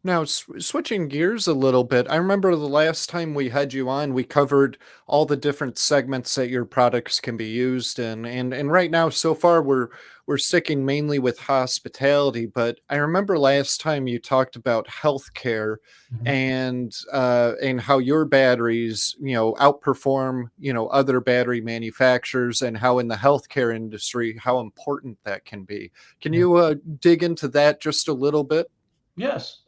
Now, switching gears a little bit, I remember the last time we had you on, we covered all the different segments that your products can be used in, and right now, so far, we're sticking mainly with hospitality. But I remember last time you talked about healthcare Mhm. and how your batteries, outperform other battery manufacturers, and how in the healthcare industry how important that can be. Can Yeah. you dig into that just a little bit? Yes.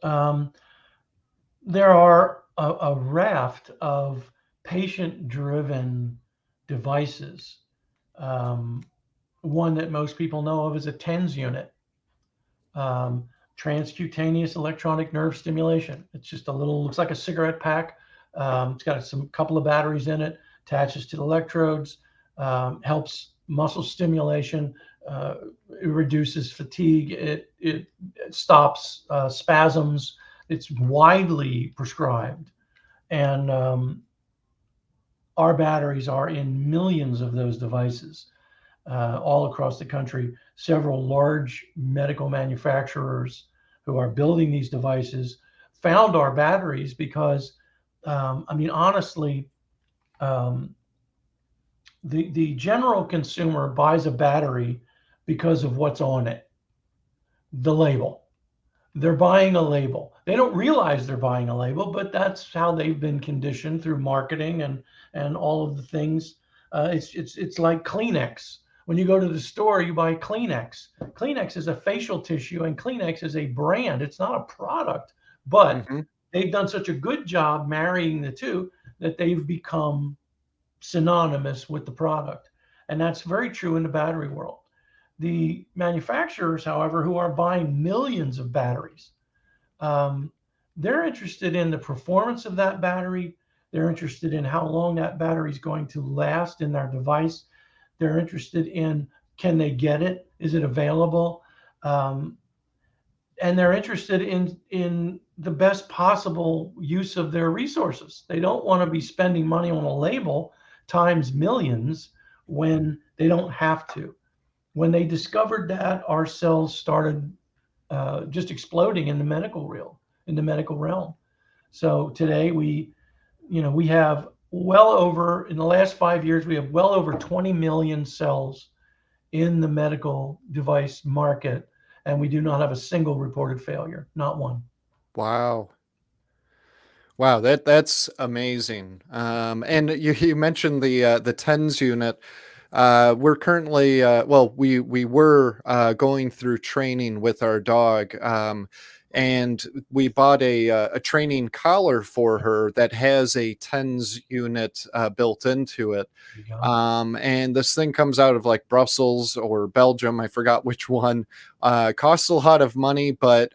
There are a raft of patient-driven devices. Um, One that most people know of is a TENS unit, um, transcutaneous electronic nerve stimulation. It's just a little, looks like a cigarette pack. It's got some couple of batteries in it, attaches to the electrodes, helps muscle stimulation, uh, it reduces fatigue, it stops spasms. It's widely prescribed, and our batteries are in millions of those devices all across the country. Several large medical manufacturers who are building these devices found our batteries because, I mean, honestly, um, the general consumer buys a battery because of what's on it, the label. They're buying a label. They don't realize they're buying a label, but that's how they've been conditioned through marketing and all of the things. It's like Kleenex. When you go to the store, you buy Kleenex. Kleenex is a facial tissue, and Kleenex is a brand. It's not a product, but Hmm. they've done such a good job marrying the two that they've become synonymous with the product, and that's very true in the battery world. The manufacturers, however, who are buying millions of batteries, um, they're interested in the performance of that battery. They're interested in how long that battery is going to last in their device. They're interested in, can they get it? Is it available? Um, and they're interested in the best possible use of their resources. They don't want to be spending money on a label times millions when they don't have to. When they discovered that, our cells started just exploding in the medical realm. In the medical realm. So today we have well over, in the last 5 years, we have well over 20 million cells in the medical device market, and we do not have a single reported failure, not one. Wow. Wow, that's amazing. And you mentioned the tens unit. We're currently we were going through training with our dog, and we bought a training collar for her that has a tens unit built into it. There you go. And this thing comes out of like Brussels or Belgium. I forgot which one. Costs a lot of money, but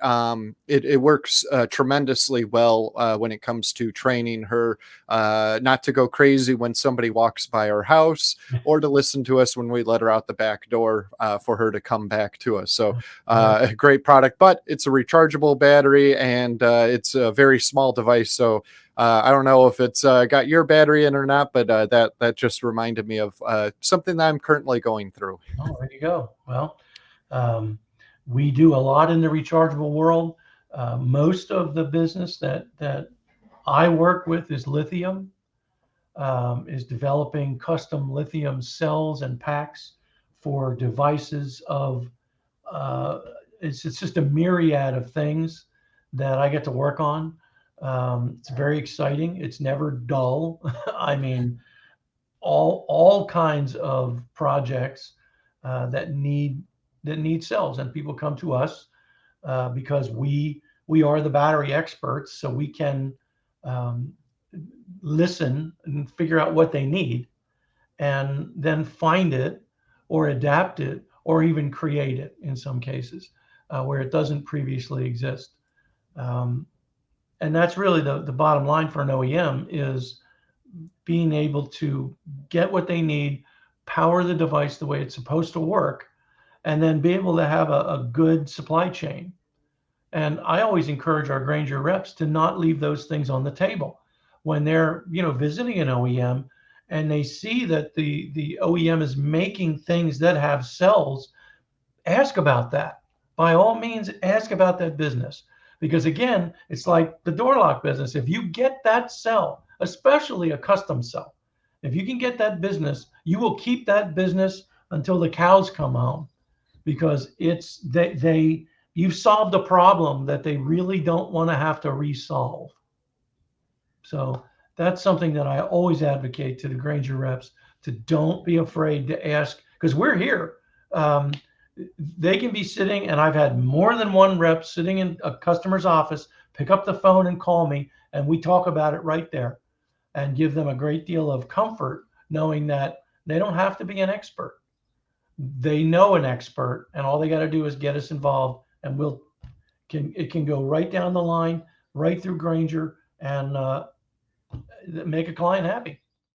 it works tremendously well when it comes to training her not to go crazy when somebody walks by our house, or to listen to us when we let her out the back door for her to come back to us. So, Yeah. a great product, but it's a rechargeable battery, and it's a very small device. So, I don't know if it's got your battery in or not, but that just reminded me of something that I'm currently going through. Oh, there you go. Well, um, we do a lot in the rechargeable world. Most of the business that I work with is lithium, is developing custom lithium cells and packs for devices of uh, it's just a myriad of things that I get to work on. It's very exciting. It's never dull. I mean, all kinds of projects that need cells, and people come to us because we are the battery experts, so we can um, listen and figure out what they need, and then find it or adapt it or even create it in some cases where it doesn't previously exist. Um, and that's really the bottom line for an OEM is being able to get what they need, power the device the way it's supposed to work, and then be able to have a good supply chain. And I always encourage our Granger reps to not leave those things on the table when they're, visiting an OEM and they see that the OEM is making things that have cells. Ask about that. By all means, ask about that business Because again, it's like the door lock business. If you get that sell, especially a custom sell, if you can get that business, you will keep that business until the cows come home, because it's they you've solved a problem that they really don't want to have to resolve. So that's something that I always advocate to the Grainger reps, to don't be afraid to ask, because we're here. Um, they can be sitting, and I've had more than one rep sitting in a customer's office, pick up the phone and call me, and we talk about it right there, and give them a great deal of comfort knowing that they don't have to be an expert. They know an expert, and all they got to do is get us involved, and it can go right down the line, right through Grainger, and make a client happy.